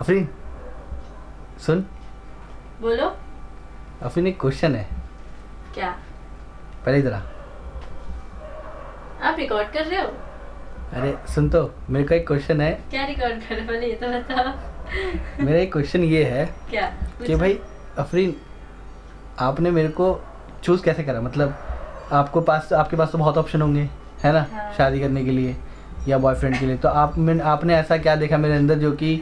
अफरीन सुन। बोलो। अफरीन एक क्वेश्चन है। क्या? पहले इधर आ। आप रिकॉर्ड कर रहे हो? अरे सुन तो, मेरे को एक क्वेश्चन है। क्या रिकॉर्ड कर रहे हो पहले ये तो बताओ। मेरा एक क्वेश्चन ये है क्या कि भाई अफरीन, आपने मेरे को चूज़ कैसे करा? मतलब आपके पास तो बहुत ऑप्शन होंगे, है ना? हाँ। शादी करने के लिए या बॉयफ्रेंड के लिए, तो आपने ऐसा क्या देखा मेरे अंदर जो कि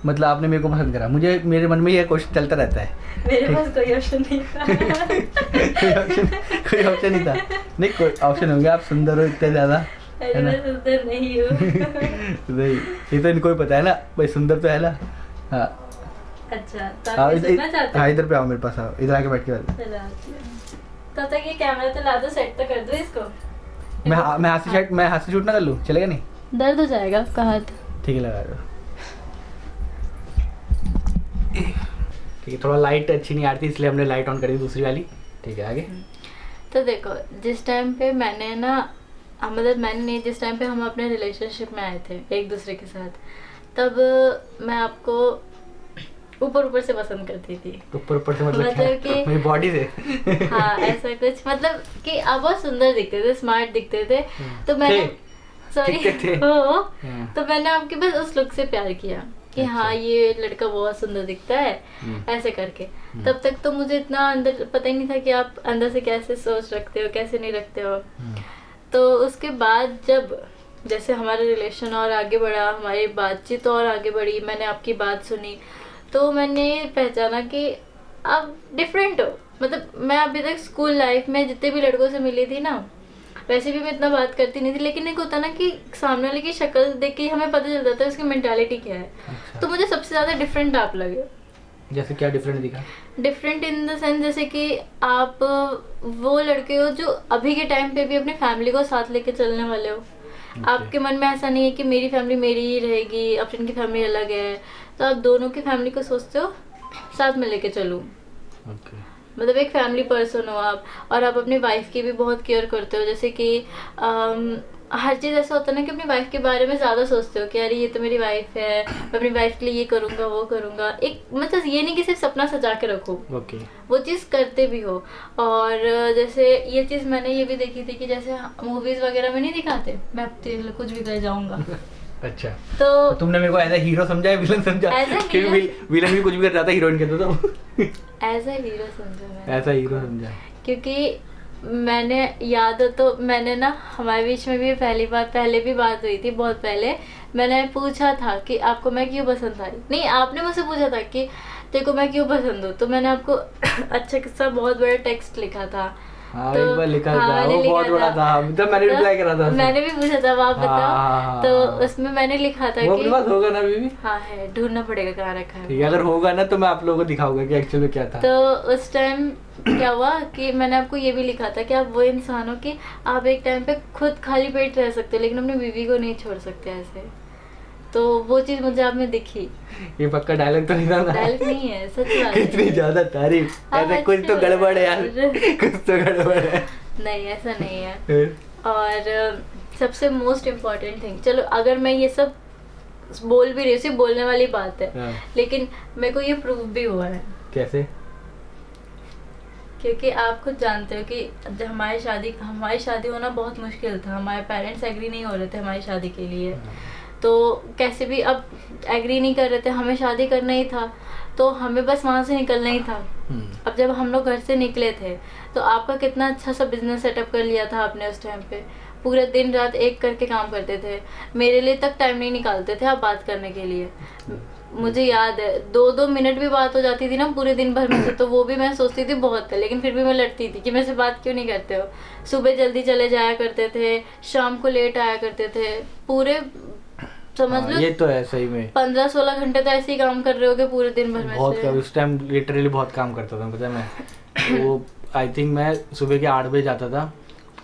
मतलब आपने मेरे को पसंद करा? मेरे मन में ये क्वेश्चन चलता रहता है। मेरे पास कोई ऑप्शन नहीं था। कोई ऑप्शन नहीं था? नहीं, कोई ऑप्शन होंगे। आप सुंदर हो इतने ज़्यादा, है ना? मैं सुंदर नहीं हूँ। नहीं, ये तो इनको भी पता है ना भाई, सुंदर तो है ना। हाँ अच्छा, तो हाँ, आप ये सुनना चाहते हो? हाँ, इधर पे आओ, मेरे पास आओ, इधर आके बैठ के बात। चलो आती हूँ। तब तक ये कैमरा तो ला दो, सेट तो कर दो इसको। मैं हाथ से शूट ना कर लूँ, चलेगा? नहीं दर्द हो जाएगा आपका हाथ। ठीक है, लगा दो। ठीक है, थोड़ा लाइट अच्छी नहीं आ रही थी इसलिए हमने लाइट ऑन करी दूसरी वाली। ठीक है, आगे। तो देखो, जिस टाइम पे मैंने ना मतलब मैंने नहीं, जिस टाइम पे हम अपने रिलेशनशिप में आए थे एक दूसरे के साथ, तब मैं आपको ऊपर ऊपर से पसंद करती थी। ऊपर से मतलब मतलब क्या? कि मेरी बॉडी से? हाँ, ऐसा कुछ, मतलब कि आप बहुत सुंदर दिखते थे, स्मार्ट दिखते थे, तो मैंने सॉरी थे। हो हाँ। तो मैंने आपके बस उस लुक से प्यार किया कि अच्छा। हाँ ये लड़का बहुत सुंदर दिखता है, ऐसे करके। तब तक तो मुझे इतना अंदर पता ही नहीं था कि आप अंदर से कैसे सोच रखते हो, कैसे नहीं रखते हो। तो उसके बाद जब जैसे हमारा रिलेशन और आगे बढ़ा, हमारी बातचीत और आगे बढ़ी, मैंने आपकी बात सुनी, तो मैंने पहचाना कि आप डिफरेंट हो। मतलब मैं अभी तक स्कूल लाइफ में जितने भी लड़कों से मिली थी ना, वैसे भी मैं इतना बात करती नहीं थी, लेकिन एक होता ना कि सामने वाले की शक्ल देख के हमें पता चल जाता है उसकी मेंटालिटी क्या है। अच्छा। तो मुझे सबसे ज़्यादा डिफरेंट आप लगे। जैसे क्या डिफरेंट दिखा? डिफरेंट इन द सेंस, जैसे कि आप वो लड़के हो जो अभी के टाइम पे भी अपनी फैमिली को साथ लेके चलने वाले हो। आपके मन में ऐसा नहीं है कि मेरी फैमिली मेरी ही रहेगी, अपनी की फैमिली अलग है, तो आप दोनों की फैमिली को सोचते हो साथ में लेके चलूँ। ओके। मतलब एक फैमिली पर्सन हो आप, और आप अपनी वाइफ की भी बहुत केयर करते हो। जैसे कि हर चीज़ ऐसा होता है ना कि अपनी वाइफ के बारे में ज़्यादा सोचते हो कि अरे ये तो मेरी वाइफ है, मैं अपनी वाइफ के लिए ये करूँगा वो करूँगा। एक मतलब ये नहीं कि सिर्फ सपना सजा के रखो, ओके। वो चीज़ करते भी हो। और जैसे ये चीज़ मैंने ये भी देखी थी कि जैसे मूवीज़ वगैरह में नहीं दिखाते, मैं अब तेरे कुछ भी कर जाऊँगा। अच्छा, तो तुमने मेरे को एज ए हीरो समझा है विलन समझा? As a कि hero- विलन भी कुछ भी कर जाता है, हीरोइन कहते तो। एज ए हीरो समझा मैंने, ऐसा हीरो समझा। क्योंकि मैंने याद हो तो मैंने ना हमारे बीच में भी पहले भी बात हुई थी, बहुत पहले मैंने पूछा था कि आपको मैं क्यों पसंद आई। नहीं, आपने मुझसे पूछा था कि तेरे को मैं क्यों पसंद हूँ, तो मैंने आपको अच्छा सा बहुत बड़ा टेक्स्ट लिखा था। हाँ, तो एक बार लिखा हाँ, था, मैंने वो लिखा बहुत बड़ा था, मतलब मैंने तो रिप्लाई करा था उसमें। मैंने भी पूछा था, अब आप बताओ। हाँ, तो हाँ। उसमें मैंने लिखा था वो कि अपने पास होगा ना अभी भी? हाँ है, ढूंढना पड़ेगा कहाँ रखा है। ठीक है, अगर होगा ना तो मैं आप लोगों को दिखाऊंगा कि एक्चुअल में क्या था। तो उस टाइम क्या हुआ कि मैंने आपको ये भी लिखा था कि आप वो इंसान हो कि आप एक टाइम पे खुद खाली पेट रह सकते हो, लेकिन अपनी बीवी को नहीं छोड़ सकते ऐसे। तो वो चीज़ मुझे आप में दिखी। ये पक्का डायलॉग तो नहीं था ना? डायलॉग नहीं है, सच बात है। इतनी ज्यादा तारीफ, हाँ, ऐसे कुछ तो अच्छा गड़बड़ है यार। यार। कुछ तो गड़बड़ है। नहीं, ऐसा नहीं है। और सबसे मोस्ट इम्पॉर्टेंट थिंग, चलो अगर मैं ये सब बोल भी रही हूँ, सिर्फ बोलने वाली बात है, हाँ। लेकिन मेरे को ये प्रूफ भी हुआ है। कैसे? क्योंकि आप खुद जानते हो कि जब हमारी शादी होना बहुत मुश्किल था। हमारे पेरेंट्स एग्री नहीं हो रहे थे हमारी शादी के लिए, तो कैसे भी अब एग्री नहीं कर रहे थे, हमें शादी करना ही था, तो हमें बस वहाँ से निकलना ही था। अब जब हम लोग घर से निकले थे, तो आपका कितना अच्छा सा बिजनेस सेटअप कर लिया था आपने उस टाइम पे। पूरे दिन रात एक करके काम करते थे, मेरे लिए तक टाइम नहीं निकालते थे आप बात करने के लिए। मुझे याद है 2-2 मिनट भी बात हो जाती थी ना पूरे दिन भर में से, तो वो भी मैं सोचती थी बहुत है, लेकिन फिर भी मैं लड़ती थी कि मेरे से बात क्यों नहीं करते हो। सुबह जल्दी चले जाया करते थे, शाम को लेट आया करते थे, पूरे समझ लो ये तो है सही में। 15-16 घंटे तो ऐसे ही काम कर रहे होगे पूरे दिन भर में बहुत से। उस टाइम लिटरली बहुत काम करता था, पता है मैं। वो आई थिंक मैं सुबह के 8 बजे जाता था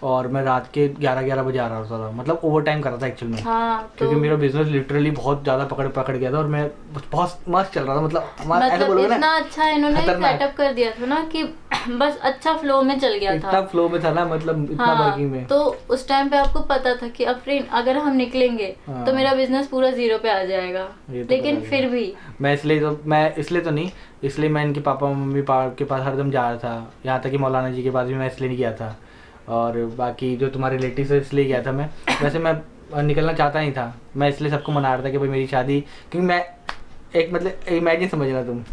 और मैं रात के 11 बजे आ रहा होता था, मतलब ओवर टाइम कर रहा था एक्चुअल में। हाँ, क्योंकि मेरा बिजनेस लिटरली बहुत ज़्यादा पकड़ गया था और मैं बहुत मस्त चल रहा था, मतलब ऐसे मतलब बोलोगे ना, इतना अच्छा इन्होंने खतरनाक। सेटअप कर दिया था ना कि बस अच्छा फ्लो में चल गया इतना था। फ्लो में था ना, मतलब इतना हाँ, वर्किंग में। तो उस टाइम पे आपको पता था कि अफरीन अगर हम निकलेंगे हाँ। तो मेरा बिजनेस पूरा जीरो पे आ जाएगा, ये तो लेकिन पता फिर है। भी मैं इसलिए तो नहीं, इसलिए मैं इनके पापा मम्मी के पास हरदम जा रहा था, यहाँ तक कि मौलाना जी के पास भी मैं इसलिए नहीं गया था, और बाकी जो तुम्हारे रिलेटिव है इसलिए गया था मैं। वैसे मैं निकलना चाहता नहीं था, मैं इसलिए सबको मना रहा था कि भाई मेरी शादी, क्योंकि मैं एक मतलब इमेजिन समझना तुम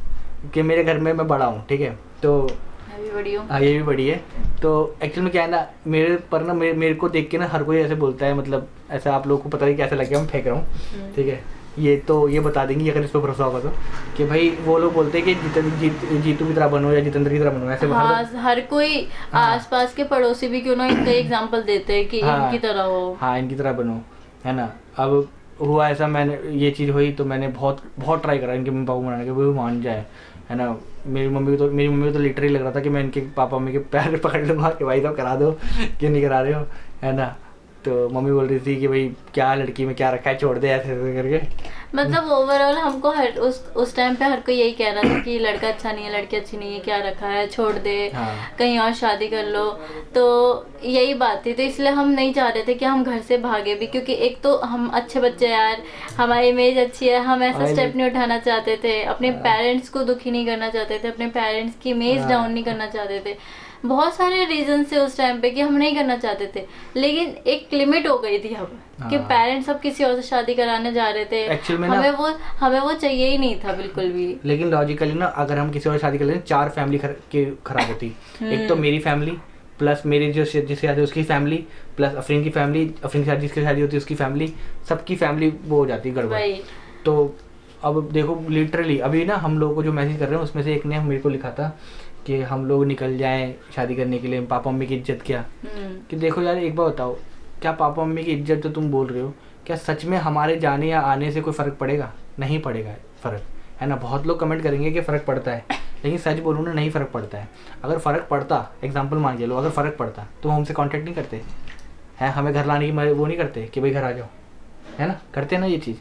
कि मेरे घर में मैं बड़ा हूँ, ठीक है, तो मैं भी बड़ी हूँ। हाँ ये भी बड़ी है। तो एक्चुअल में क्या है ना, मेरे पर ना मेरे को देख के ना हर कोई ऐसे बोलता है, मतलब ऐसा आप लोगों को पता नहीं कैसे लग गया, मैं फेंक रहा हूँ, ठीक है, ये बता देंगे अगर इस पर भरोसा होगा तो, कि भाई वो लोग बोलते हैं कि जीतू की तरह बनो या जितेंद्र की तरह बनो, ऐसे हाँ, हर कोई हाँ। आसपास के पड़ोसी भी क्यों ना इनका एग्जांपल देते हैं कि हाँ, इनकी तरह हो। हाँ इनकी तरह बनो, है ना। अब हुआ ऐसा, मैंने ये चीज़ हुई तो मैंने बहुत बहुत ट्राई करा इनके मम्मी पापा को मनाने के, वो मान जाए, है ना। मेरी मम्मी को तो लिटरली लग रहा था कि मैं इनके पापा मम्मी के पैर पकड़ लूँगा कि भाई साहब करा दो, क्यों नहीं करा रहे हो, है ना। तो मम्मी बोल रही थी कि भाई क्या लड़की में क्या रखा है, छोड़ दे ऐसे ऐसे करके। मतलब ओवरऑल हमको हर उस टाइम पे हर कोई यही कह रहा था कि लड़का अच्छा नहीं है, लड़की अच्छी नहीं है, क्या रखा है, छोड़ दे, हाँ। कहीं और शादी कर लो। तो यही बात थी, तो इसलिए हम नहीं चाह रहे थे कि हम घर से भागे भी, क्योंकि एक तो हम अच्छे बच्चे यार, हमारी इमेज अच्छी है, हम ऐसा और स्टेप नहीं उठाना चाहते थे, अपने पेरेंट्स को दुखी नहीं करना चाहते थे, अपने पेरेंट्स की इमेज हाँ। डाउन नहीं करना चाहते थे। बहुत सारे रीजन से उस टाइम पे कि हम नहीं करना चाहते थे, लेकिन एक लिमिट हो गई थी अब कि हाँ। पेरेंट्स अब किसी और से शादी कराने जा रहे थे। Actually में ना- हमें वो चाहिए ही नहीं था बिल्कुल भी। लेकिन लॉजिकली ना, अगर हम किसी और शादी कर लेते 4 फैमिली खराब होती। एक तो मेरी फैमिली, प्लस मेरी जो जिसकी शादी उसकी फैमिली, प्लस अफरीन की फैमिली, अफरीन की शादी जिसकी शादी होती है उसकी फैमिली, सबकी फैमिली वो हो जाती गड़बड़। वही। तो अब देखो लिटरली अभी ना हम लोगों को जो मैसेज कर रहे हैं उसमें से एक ने मेरे को लिखा था कि हम लोग निकल जाएं शादी करने के लिए, पापा मम्मी की इज्जत क्या। कि देखो यार एक बार बताओ, क्या पापा मम्मी की इज्जत जो तुम बोल रहे हो, क्या सच में हमारे जाने या आने से कोई फ़र्क पड़ेगा? नहीं पड़ेगा फ़र्क, है ना। बहुत लोग कमेंट करेंगे कि फ़र्क पड़ता है, लेकिन सच बोलूँ ना, नहीं फ़र्क पड़ता है। अगर फ़र्क पड़ता, एग्जांपल मान के लो, अगर फ़र्क पड़ता तो हम हमसे कांटेक्ट नहीं करते हैं, हमें घर लाने की वो नहीं करते कि भाई घर आ जाओ, है ना, करते ना ये चीज़।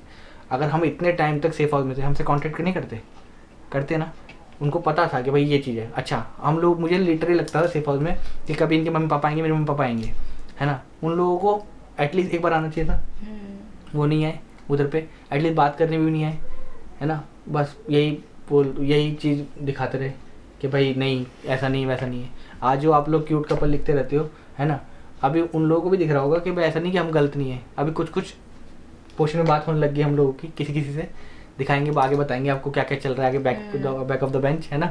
अगर हम इतने टाइम तक सेफ हाउस में थे, हमसे कांटेक्ट नहीं करते ना। उनको पता था कि भाई ये चीज़ है। अच्छा, हम लोग, मुझे लिटरली लगता था सेफ हाउस में कि कभी इनके मम्मी पापा आएंगे, मेरे मम्मी पापा आएंगे, है ना, उन लोगों को एटलीस्ट एक बार आना चाहिए था। वो नहीं आए उधर पे, एटलीस्ट बात करने भी नहीं आए, है ना। बस यही चीज़ दिखाते रहे कि भाई नहीं, ऐसा नहीं वैसा नहीं है। आज जो आप लोग क्यूट कपल लिखते रहते हो, है ना, अभी उन लोगों को भी दिख रहा होगा कि भाई ऐसा नहीं कि हम गलत नहीं है। अभी कुछ पोर्शन में बात होने लग गई हम लोगों की, किसी से दिखाएंगे, आगे बताएंगे आपको क्या क्या चल रहा है आगे, बैक ऑफ द बेंच, है ना।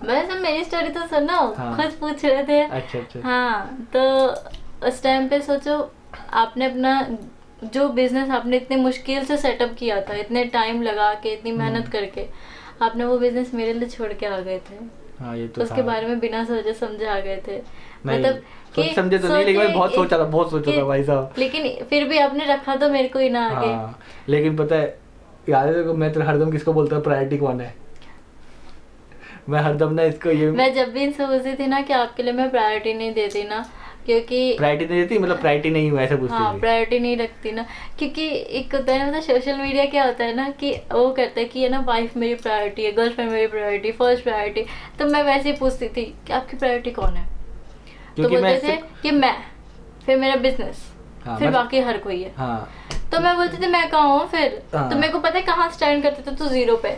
वैसे मेरी स्टोरी तो सुनो। हाँ। खुद पूछ रहे थे। अच्छा। हाँ, तो उस टाइम पे सोचो, आपने अपना जो बिजनेस आपने इतने मुश्किल से सेटअप किया था, इतने टाइम लगा के, इतनी मेहनत करके, आपने वो बिजनेस मेरे लिए छोड़ के आ गए थे। हाँ, ये तो उसके बारे में बिना सोचे समझे आ गए थे। नहीं, मतलब सोच समझे तो नहीं, लेकिन मैं बहुत सोचा था भाई साहब। लेकिन फिर भी आपने रखा तो मेरे को ही ना आगे। हाँ, लेकिन पता है, याद है देखो, मैं तो हरदम किसको बोलता हूँ, प्रायोरिटी कौन है। मैं हरदम ना इसको ये, मैं जब भी इनसे पूछती थी ना कि आपके लिए मैं प्रायोरिटी नहीं देती ना, क्योंकि प्रायोरिटी नहीं देती, मतलब प्रायोरिटी नहीं हुआ ऐसा पूछती हाँ, थी। प्रायोरिटी नहीं रखती ना, क्योंकि एक होता है ना, मतलब सोशल मीडिया क्या होता है ना कि वो कहता है कि ये ना वाइफ मेरी प्रायोरिटी है, गर्लफ्रेंड मेरी प्रायोरिटी, फर्स्ट प्रायोरिटी। तो मैं वैसे ही पूछती थी कि आपकी प्रायोरिटी कौन है, तो क्योंकि बोलते थे कि मैं, फिर मेरा बिजनेस, हाँ, फिर बाकी हर कोई है। हाँ, तो मैं बोलती थी मैं कहाँ हूँ फिर। हाँ। तो मेरे को पता है कहाँ स्टैंड करते थे, तो जीरो पे।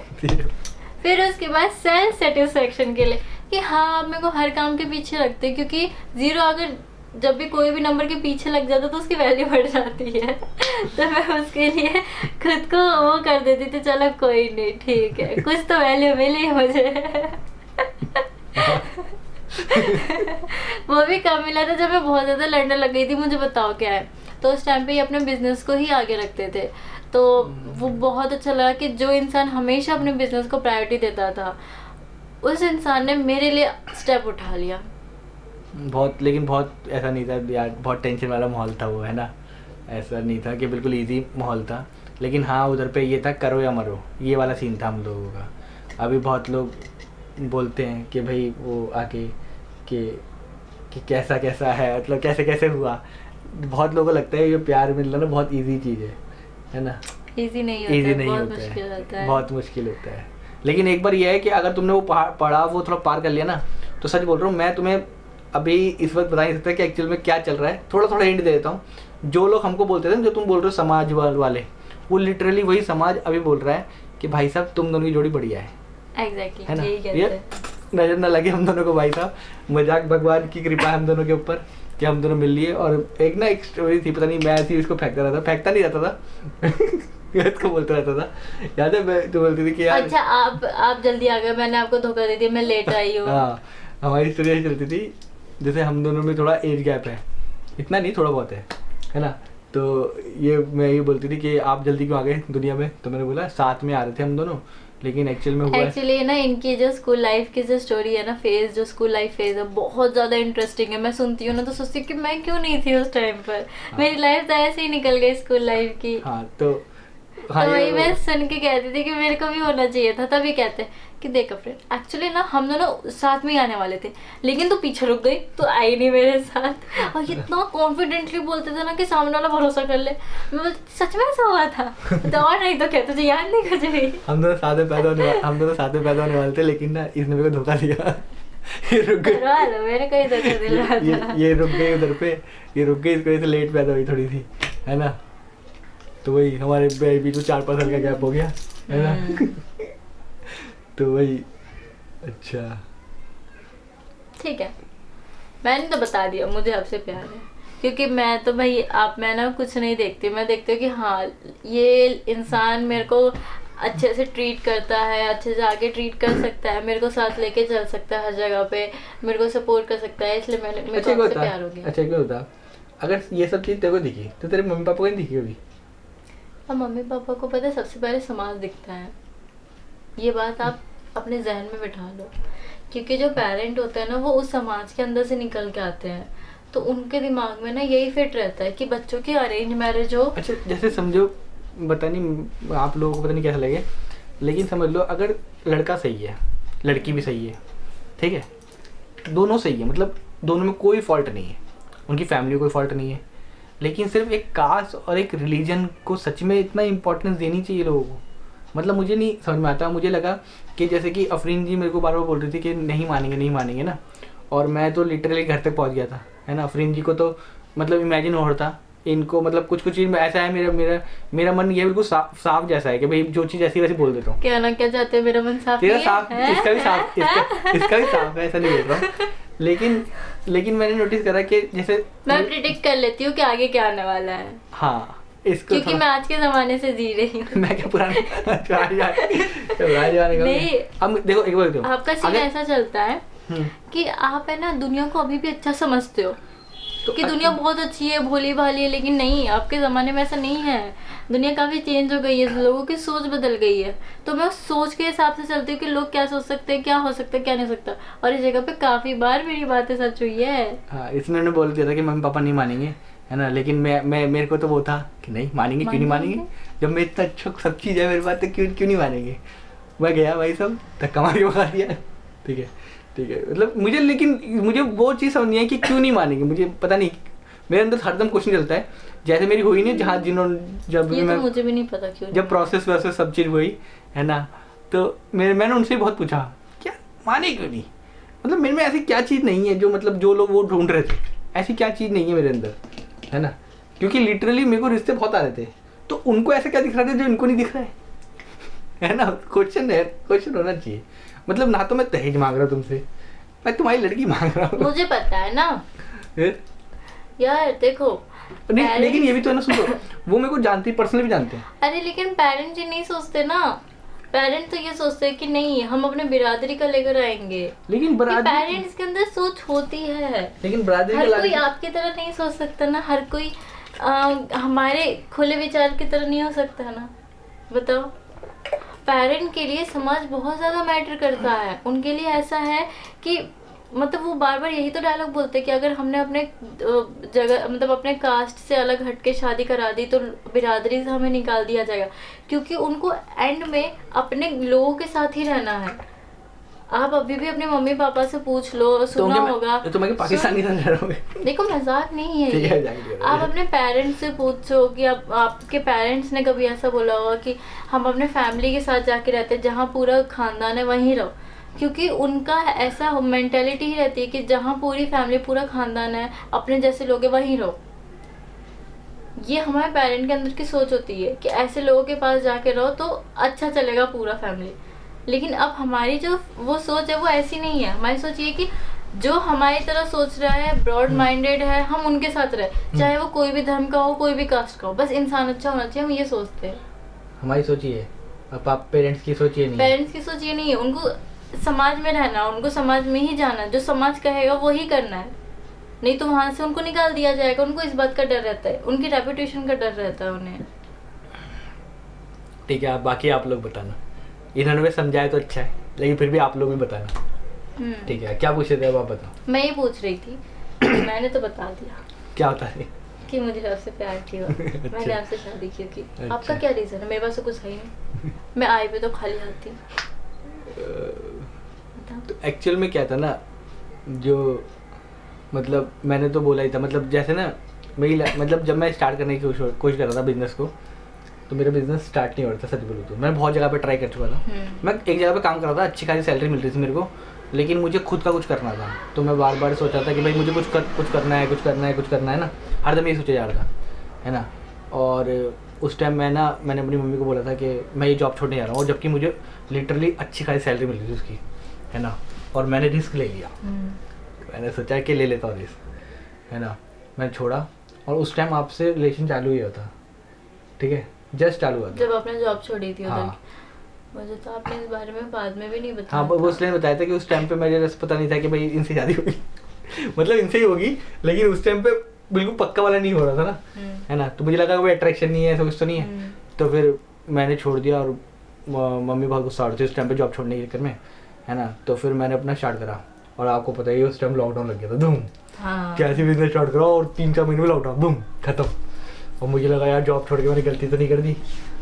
फिर उसके बाद सेल्फ सेटिस्फेक्शन के लिए कि हाँ, आप मेरे को हर काम के पीछे रखते हैं, क्योंकि जीरो अगर जब भी कोई भी नंबर के पीछे लग जाता तो उसकी वैल्यू बढ़ जाती है। तो मैं उसके लिए खुद को वो कर देती थी, चलो कोई नहीं, ठीक है, कुछ तो वैल्यू मिली मुझे। वो भी कम मिला था जब मैं बहुत ज़्यादा लड़ने लग गई थी, मुझे बताओ क्या है। तो उस टाइम पे ये अपने बिजनेस को ही आगे रखते थे। तो वो बहुत अच्छा लगा कि जो इंसान हमेशा अपने बिजनेस को प्रायोरिटी देता था, उस इंसान ने मेरे लिए स्टेप उठा लिया। लेकिन बहुत ऐसा नहीं था यार, बहुत टेंशन वाला माहौल था वो, है ना। ऐसा नहीं था कि बिल्कुल इजी माहौल था, लेकिन हाँ उधर पे ये था करो या मरो, ये वाला सीन था हम लोगों का। अभी बहुत लोग बोलते हैं कि भाई वो आके कि कि कैसा कैसा है, मतलब कैसे कैसे हुआ। बहुत लोगों को लगता है ये प्यार मिलना ना बहुत इजी चीज़ है ना। इजी नहीं होता इजी है, नहीं बहुत होता मुश्किल है, होता है। बहुत मुश्किल होता है। लेकिन एक बार ये है कि अगर तुमने वो पढ़ा वो थोड़ा पार कर लिया ना, तो सच बोल रहा हूँ मैं तुम्हें अभी इस वक्त बता नहीं सकता कि एक्चुअल में क्या चल रहा है। थोड़ा थोड़ा हिंट दे देता हूँ। जो लोग हमको बोलते थे ना, जो तुम बोल रहे हो समाज वाले, वो लिटरली वही समाज अभी बोल रहा है कि भाई साहब तुम दोनों की जोड़ी बढ़िया है। एग्जैक्टली है ना, यही कहते ये हैं। नजर ना लगे हम दोनों को भाई साहब, मजाक भगवान की कृपा है हम दोनों के ऊपर कि हम दोनों मिल लिए। और एक ना एक स्टोरी थी, पता नहीं मैं ऐसी इसको फेंकता रहता, फेंकता नहीं रहता था इसको बोलता रहता था, याद है मैं तो बोलती थी कि यार अच्छा आप जल्दी आ गए, मैंने आपको धोखा दे दिया, मैं लेट आई हूँ। हाँ, हमारी स्टोरी ऐसी चलती थी जैसे हम दोनों में थोड़ा एज गैप है, इतना नहीं थोड़ा बहुत है ना। तो ये मैं ये बोलती थी कि आप जल्दी क्यों आ गए दुनिया में, तो मैंने बोला साथ में आ रहे थे हम दोनों, लेकिन एक्चुअल में हुआ एक्चुअली ना इनकी जो स्कूल लाइफ की जो स्टोरी है ना, फेज जो स्कूल लाइफ फेज है, बहुत ज्यादा इंटरेस्टिंग है। मैं सुनती हूँ ना तो सोचती हूँ कि मैं क्यों नहीं थी उस टाइम पर। मेरी लाइफ तो ऐसे ही निकल गई स्कूल लाइफ की। हाँ तो हाँ, तो ये वही मैं सुन के कहती थी कि मेरे को भी होना चाहिए था। तभी कहते हैं कि देखो फ्रेंड, एक्चुअली ना हम दोनों साथ में ही आने वाले थे, लेकिन तू पीछे रुक गई, तो आई नहीं मेरे साथ। और इतना कॉन्फिडेंटली बोलते थे ना कि सामने वाला भरोसा कर ले। मैं बोलती सच में ऐसा हुआ था तो और नहीं तो क्या, तुझे याद नहीं कुछ भी। हम दोनों साथ में पैदा होने वाले थे, लेकिन ना इसने मेरे को धोखा दिया ये रुक गई, करवा लो, मेरे को ही धोखा दिला था। ये रुक गई उधर पे, ये रुक गई, इसकी वजह से लेट पैदा हुई थोड़ी सी, है ना। तो वही हमारे बीच में 4-5 साल का गैप हो गया, है ना तो वही। अच्छा ठीक है, मैंने तो बता दिया मुझे आपसे प्यार है, क्योंकि मैं तो भाई मैं ना कुछ नहीं देखती, मैं देखती हूँ कि हाँ ये इंसान मेरे को अच्छे से ट्रीट करता है, अच्छे से आगे ट्रीट कर सकता है, मेरे को साथ लेके चल सकता है हर जगह पे, मेरे को सपोर्ट कर सकता है, इसलिए मेरे को आपसे प्यार हो गया। अच्छा क्या होता अगर ये सब चीज़ तेरे को दिखी तो तेरे मम्मी पापा को नहीं दिखी कभी? अब मम्मी पापा को पता है सबसे पहले समाज दिखता है, ये बात आप अपने जहन में बिठा लो, क्योंकि जो पेरेंट होते हैं ना वो उस समाज के अंदर से निकल के आते हैं, तो उनके दिमाग में ना यही फिट रहता है कि बच्चों की अरेंज मैरिज हो। अच्छा जैसे समझो, पता नहीं आप लोगों को पता नहीं कैसा लगे, लेकिन समझ लो अगर लड़का सही है लड़की भी सही है, ठीक है, दोनों सही है, मतलब दोनों में कोई फॉल्ट नहीं है, उनकी फैमिली को कोई फॉल्ट नहीं है, लेकिन सिर्फ एक कास्ट और एक रिलीजन को सच में इतना इम्पोर्टेंस देनी चाहिए लोगों को। मतलब मुझे नहीं समझ में आता। मुझे लगा कि जैसे कि अफरीन जी मेरे को बार बार बोल रही थी कि नहीं मानेंगे ना, और मैं तो लिटरली घर तक पहुंच गया था, है ना। अफरीन जी को तो मतलब इमेजिन हो रहा था इनको, मतलब कुछ चीज़ में ऐसा है, मेरा मन ये बिल्कुल साफ जैसा है कि भाई जो चीज़ ऐसी वैसी बोल देता हूँ। क्या ना क्या चाहते हो, मेरा मन साफ तेरा नहीं साफ, है? इसका भी साफ, इसका भी साफ है, ऐसा नहीं बोल रहा हूँ, लेकिन मैंने नोटिस करा कि जैसे मैं प्रिडिक्ट कर लेती हूँ कि आगे क्या आने वाला है। हाँ, इसको क्योंकि मैं आज के जमाने से जी रही हूँ। मैं क्या पुराने नहीं, अब देखो एक बार आपका सीन ऐसा चलता है कि आप है ना दुनिया को अभी भी अच्छा समझते हो तो कि दुनिया बहुत अच्छी है, भोली भाली है, लेकिन नहीं, आपके ज़माने में ऐसा नहीं है। दुनिया काफ़ी चेंज हो गई है, लोगों की सोच बदल गई है। तो मैं उस सोच के हिसाब से चलती हूँ कि लोग क्या सोच सकते हैं, क्या हो सकता है, क्या नहीं हो सकता। और इस जगह पे काफ़ी बार मेरी बातें सच हुई है। हाँ, इसने बोल दिया था कि मम्मी पापा नहीं मानेंगे, है ना, लेकिन मैं मेरे को तो वो था कि नहीं मानेंगे, क्यों नहीं मानेंगे, जब मैं इतना अच्छा सब चीज़ है मेरे पास तो क्यों नहीं मानेंगे। मैं गया भाई सब धक्का मार के भगा दिया, ठीक है, मतलब मुझे वो चीज़ समझ नहीं है कि क्यों नहीं मानेंगे। मुझे पता नहीं, मेरे अंदर हरदम क्वेश्चन चलता है, जैसे मेरी हुई नहीं जहाँ जब ये तो मुझे भी नहीं पता क्यों, जब प्रोसेस वैसे सब चीज़ हुई, है ना, तो मैंने उनसे बहुत पूछा क्या माने क्यों नहीं, मतलब मेरे में ऐसी क्या चीज़ नहीं है जो मतलब जो लोग वो ढूंढ रहे थे, ऐसी क्या चीज़ नहीं है मेरे अंदर, है ना। क्योंकि लिटरली मेरे को रिश्ते बहुत आ रहे थे, तो उनको ऐसा क्या दिख रहा था जो इनको नहीं दिख रहा है ना। क्वेश्चन होना चाहिए। मतलब ना तो मैं दहेज मांग रहा हूँ तुमसे, मैं तुम्हारी लड़की मांग रहा हूँ। मुझे पता है ना यार, देखो नहीं, लेकिन ये भी तो है ना, सुनो, वो मेरे को जानते हैं, पर्सनली भी जानते हैं। अरे लेकिन पेरेंट्स ये नहीं सोचते ना, पेरेंट्स तो ये सोचते हैं कि नहीं हम अपने बिरादरी का लेकर आएंगे, लेकिन पेरेंट्स के अंदर सोच होती है, लेकिन बिरादरी हर कोई आपकी तरह नहीं सोच सकता ना, हर कोई हमारे खुले विचार की तरह नहीं हो सकता ना। बताओ, पेरेंट के लिए समाज बहुत ज़्यादा मैटर करता है। उनके लिए ऐसा है कि मतलब वो बार बार यही तो डायलॉग बोलते हैं कि अगर हमने अपने जगह मतलब अपने कास्ट से अलग हटके शादी करा दी तो बिरादरी से हमें निकाल दिया जाएगा, क्योंकि उनको एंड में अपने लोगों के साथ ही रहना है। आप अभी भी अपने मम्मी पापा से पूछ लो, सुना होगा तो मैं पाकिस्तानी रह रहा हूँ। देखो मजाक नहीं है ये। आप अपने पेरेंट्स से पूछो कि आपके पेरेंट्स ने कभी ऐसा बोला होगा कि हम अपने फैमिली के साथ जाके रहते हैं, जहाँ पूरा खानदान है वहीं रहो, क्योंकि उनका ऐसा मेंटेलिटी ही रहती है कि जहाँ पूरी फैमिली पूरा खानदान है, अपने जैसे लोग हैं वहीं रहो। ये हमारे पेरेंट के अंदर की सोच होती है कि ऐसे लोगों के पास जाके रहो तो अच्छा चलेगा पूरा फैमिली। लेकिन अब हमारी जो वो सोच है वो ऐसी नहीं है। हमारी सोच ये कि जो हमारी तरह सोच रहा है, ब्रॉड माइंडेड है, हम उनके साथ रहे, चाहे वो कोई भी धर्म का हो, कोई भी कास्ट का हो, बस इंसान अच्छा होना चाहिए, हम ये सोचते हैं। हमारी सोच ये है, अब पेरेंट्स की सोच ये नहीं है। पेरेंट्स की सोच ये नहीं है, उनको समाज में रहना, उनको समाज में ही जाना, जो समाज कहेगा वो ही करना है, नहीं तो वहां से उनको निकाल दिया जाएगा। उनको इस बात का डर रहता है, उनकी रेपुटेशन का डर रहता है उन्हें। ठीक है, बाकी आप लोग बताना। इन्होंने समझाया तो अच्छा है, लेकिन फिर भी आप लोग भी बताना। ठीक है, क्या पूछ रहे थे अब आप बताओ। मैं ये पूछ रही थी मैंने तो बता दिया। क्या बता रही? कि मुझे आपसे प्यार किया। अच्छा। मैंने आपसे शादी की थी। अच्छा। आपका क्या रीजन है? मेरे पास तो कुछ है ही नहीं। मैं आई पे तो खाली हाथ थी। तो एक्चुअल में क्या था ना, जो मतलब मैंने तो बोला ही था, मतलब जैसे ना मेरी मतलब जब मैं स्टार्ट करने की कोशिश कर रहा था बिजनेस को, तो मेरा बिजनेस स्टार्ट नहीं हो रहा था। सच बोलूँ तो मैं बहुत जगह पे ट्राई कर चुका था। मैं एक जगह पे काम कर रहा था, अच्छी खासी सैलरी मिल रही थी मेरे को, लेकिन मुझे खुद का कुछ करना था। तो मैं बार बार सोचा था कि भाई मुझे कुछ करना है ना, हर दम ये सोचा जा रहा था, है ना। और उस टाइम मैंने अपनी मम्मी को बोला था कि मैं ये जॉब छोड़ने जा रहा हूँ, जबकि मुझे लिटरली अच्छी खासी सैलरी मिल रही थी उसकी, है ना। और मैंने रिस्क ले लिया। मैंने सोचा कि ले लेता हूँ रिस्क, है ना। मैंने छोड़ा, और उस टाइम आपसे रिलेशन चालू ही होता, ठीक है, जस्ट चालू हुआ जब आपने जॉब छोड़ी थी। हाँ। मुझे तो आपने इस बारे में बाद में भी नहीं बताया। हाँ, वो इसलिए बताया था कि उस टाइम पे मुझे पता नहीं था कि भाई इनसे शादी होगी मतलब इनसे ही होगी, लेकिन उस टाइम पे बिल्कुल पक्का वाला नहीं हो रहा था ना, है ना। तो मुझे लगा कोई अट्रैक्शन नहीं है, ऐसा कुछ तो नहीं है। तो फिर मैंने छोड़ दिया, और मम्मी बहुत गुस्सा हो रही थी उस टाइम पे जॉब छोड़ने के चक्कर में, है ना। तो फिर मैंने अपना स्टार्ट करा, और आपको पता ही उस टाइम लॉकडाउन लग गया था, धूम। कैसे बिजनेस स्टार्ट करा, और 3-4 महीने में लॉकडाउन, धूम, खत्म। और मुझे लगा यार जॉब छोड़ के मैंने गलती तो नहीं कर दी,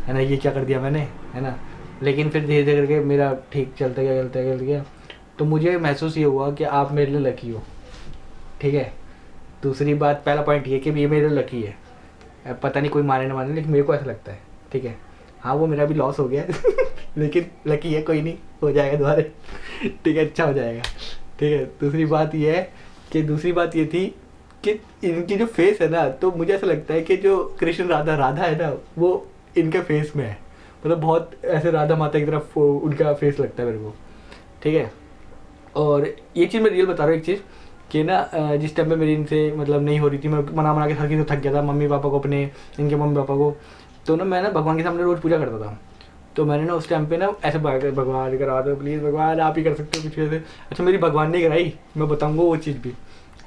है ना, ये क्या कर दिया मैंने, है ना। लेकिन फिर धीरे धीरे करके मेरा ठीक चलता गया। तो मुझे महसूस ये हुआ कि आप मेरे लिए लकी हो, ठीक है। दूसरी बात, पहला पॉइंट ये कि ये मेरे लिए लकी है। पता नहीं कोई माने ना माने, लेकिन मेरे को ऐसा लगता है, ठीक है। हाँ, वो मेरा भी लॉस हो गया लेकिन लकी है, कोई नहीं, हो जाएगा दोबारा, ठीक है, अच्छा हो जाएगा, ठीक है। दूसरी बात ये थी कि इनकी जो फेस है ना, तो मुझे ऐसा लगता है कि जो कृष्ण राधा है ना, वो इनके फेस में है। मतलब बहुत ऐसे राधा माता की तरफ उनका फेस लगता है मेरे को, ठीक है। और ये चीज़ मैं रियल बता रहा हूँ, एक चीज़ कि ना जिस टाइम पे मेरी इनसे मतलब नहीं हो रही थी, मैं मना के हर किसी को थक गया था, मम्मी पापा को, अपने इनके मम्मी पापा को। तो ना मैं ना भगवान के सामने रोज़ पूजा करता था। तो मैंने ना उस टाइम पे ना ऐसे भगवान करा दो प्लीज़, भगवान आप ही कर सकते हो कुछ ऐसे। अच्छा, मेरी भगवान ने कराई, मैं बताऊँगा वो चीज़ भी,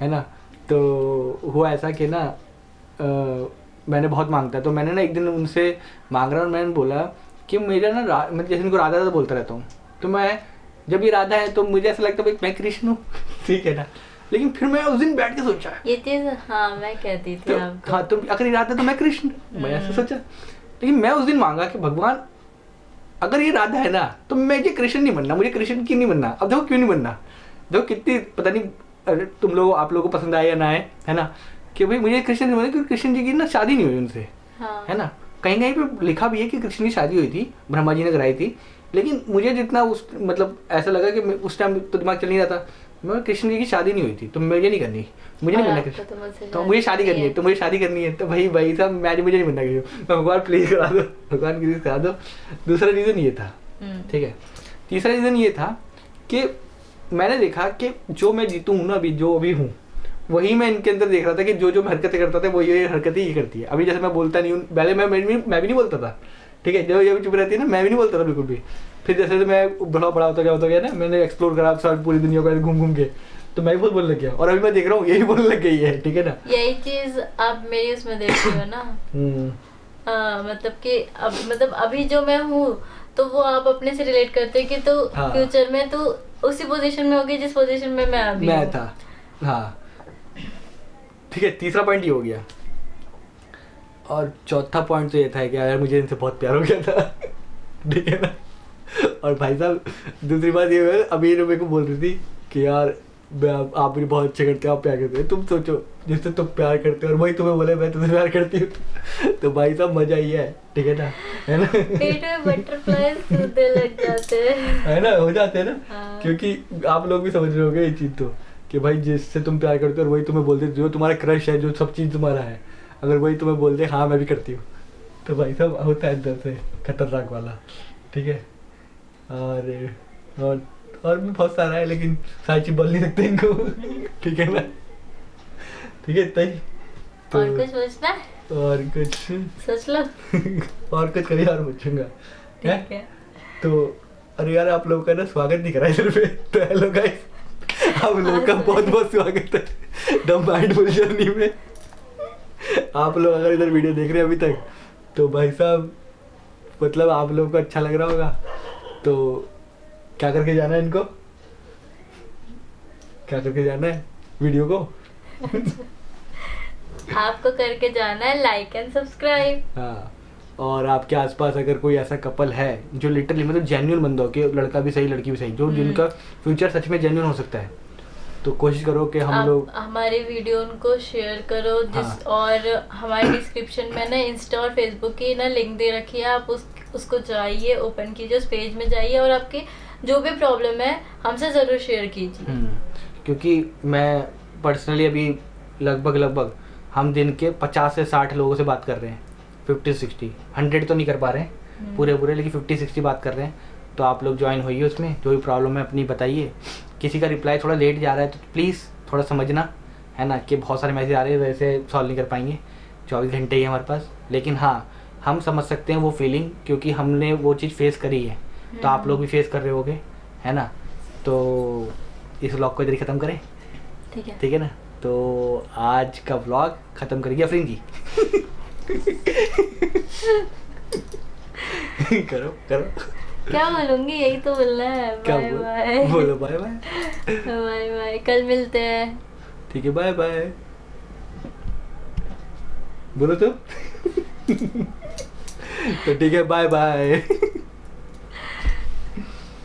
है ना। तो हुआ ऐसा कि ना मैंने बहुत मांगता है, तो मैंने ना एक दिन उनसे मांग रहा, और मैंने बोला कि मेरा ना मैं जैसे इनको राधा बोलता रहता हूँ, तो मैं जब ये राधा है तो मुझे ऐसा लगता है मैं कृष्ण हूँ ठीक है ना। लेकिन फिर मैं उस दिन बैठ के सोचा ये चीज, हाँ मैं कहती थी तो, हाँ, तो अगर ये राधा तो मैं कृष्ण, मैं ऐसे सोचा। लेकिन मैं उस दिन मांगा कि भगवान अगर ये राधा है ना, तो मैं ये कृष्ण नहीं बनना, मुझे कृष्ण की नहीं बनना। अब देखो क्यों नहीं बनना, देखो कितनी पता नहीं तुम लोग आप लोगों को पसंद आए या ना आए, है ना, कि भाई मुझे कृष्ण नहीं बनना, क्योंकि कृष्ण जी की ना शादी नहीं हुई उनसे, हाँ। है ना। कहीं कहीं पे लिखा भी है कि कृष्ण की शादी हुई थी, ब्रह्मा जी ने कराई थी। लेकिन मुझे जितना उस मतलब ऐसा लगा कि उस टाइम तो दिमाग चल नहीं रहा था, मैं कृष्ण जी की शादी नहीं हुई थी, तो मुझे नहीं करनी, मुझे नहीं बनना कृष्ण, तो मुझे शादी करनी है, तो मुझे शादी करनी है, तो भाई साहब मुझे नहीं बनना कृष्ण, भगवान प्लीज करा दो, भगवान प्लीज करा दो। दूसरा रीज़न ये था, ठीक है। तीसरा रीज़न ये था कि मैंने देखा कि जो मैं जीतू हूँ ना, अभी जो अभी हूँ, वही मैं इनके अंदर देख रहा था कि जो हरकतें करता था वो ये हरकतें ये करती है। अभी जैसे मैं बोलता नहीं हूँ, पहले मैं भी नहीं बोलता था, ठीक है, जब ये चुप रहती है ना, मैं भी नहीं बोलता था बिल्कुल भी। फिर जैसे मैं बड़ा होता गया ना, मैंने एक्सप्लोर करा सारी पूरी दुनिया को घूम के, तो मैं भी बहुत बोलने लग गया, और अभी मैं देख रहा हूँ यही बोलने लग गई है, ठीक है ना। यही चीज आप मेरी उसमें देखते हो ना मतलब कि अब मतलब अभी जो मैं हूँ, तो वो आप अपने से रिलेट करते हो कि तो फ्यूचर में तो उसी पोजीशन में होगी जिस पोजीशन में मैं अभी था। हाँ, ठीक है, तीसरा पॉइंट ये हो गया। और चौथा पॉइंट तो ये था कि यार मुझे इनसे बहुत प्यार हो गया था ठीक है ना। और भाई साहब दूसरी बात ये है, अभी मेरे को बोल रही थी कि यार आप मुझे बहुत अच्छे करते हो, आप प्यार करते हो। तुम सोचो जिससे तुम प्यार करते हो और वही तुम्हें बोले मैं तुमसे प्यार करती हूँ, तो भाई साहब मजा ही है, ठीक है ना, है ना। पेट में बटरफ्लाई कूदने लग जाते हैं, है ना, हो जाते हैं ना। हाँ। क्योंकि आप लोग भी समझ रहे होगे ये चीज़ तो, कि भाई जिससे तुम प्यार करते हो और वही तुम्हें बोलते, जो तुम्हारा क्रश है, जो सब चीज़ तुम्हारा है, अगर वही तुम्हें बोलते हाँ मैं भी करती हूँ, तो भाई साहब होता है अंदर से खतरनाक वाला, ठीक है। और भी बहुत सारा है, लेकिन सारी चीज बोल नहीं सकते इनको, ठीक है ना, ठीक है इतना ही। तो और कुछ सोचना है? और कुछ सोच लो। और कुछ करिए और पूछूंगा, ठीक है। तो अरे यार आप लोगों का ना स्वागत नहीं करा इधर पे, तो हेलो गाइस, आप लोगों का बहुत बहुत स्वागत है द माइंडफुल जर्नी में। आप लोग अगर इधर वीडियो देख रहे हैं अभी तक, तो भाई साहब मतलब आप लोगों को अच्छा लग रहा होगा, तो क्या करके जाना है इनको, क्या करके जाना है वीडियो को आपको करके जाना है लाइक एंड सब्सक्राइब। हाँ, और आपके आसपास अगर कोई ऐसा कपल है जो लिटरली मतलब जेन्युइन बंदा हो, कि लड़का भी सही लड़की भी सही, जो जिनका फ्यूचर सच में जेन्युइन हो सकता है, तो कोशिश करो कि हम लोग हमारी वीडियो उनको शेयर करो। जिस और हमारे डिस्क्रिप्शन में ना इंस्टा और फेसबुक की ना लिंक दे रखी है, आप उसको जाइए, ओपन कीजिए, उस पेज में जाइए और आपकी जो भी प्रॉब्लम है हमसे ज़रूर शेयर कीजिए। क्योंकि मैं पर्सनली अभी लगभग हम दिन के 50 से 60 लोगों से बात कर रहे हैं, 50-60, 100 तो नहीं कर पा रहे हैं पूरे, लेकिन 50-60 बात कर रहे हैं। तो आप लोग ज्वाइन होइए उसमें, जो भी प्रॉब्लम है अपनी बताइए। किसी का रिप्लाई थोड़ा लेट जा रहा है तो प्लीज़ थोड़ा समझना, है ना, कि बहुत सारे मैसेज आ रहे हैं, वैसे सॉल्व नहीं कर पाएंगे, 24 घंटे ही हमारे पास। लेकिन हाँ, हम समझ सकते हैं वो फीलिंग, क्योंकि हमने वो चीज़ फेस करी है, तो आप लोग भी फेस कर रहे होगे, है ना। तो इस व्लॉग को इधर ही ख़त्म करें, ठीक है ना। तो आज का व्लॉग ख़त्म करेगी अफरीन जी। करो क्या बोलूंगी, यही तो बोलना है। बाय बाय बोलो, बाय बाय बाय बाय, कल मिलते हैं, ठीक है, बाय बाय बोलो तो। तो ठीक है, बाय बाय।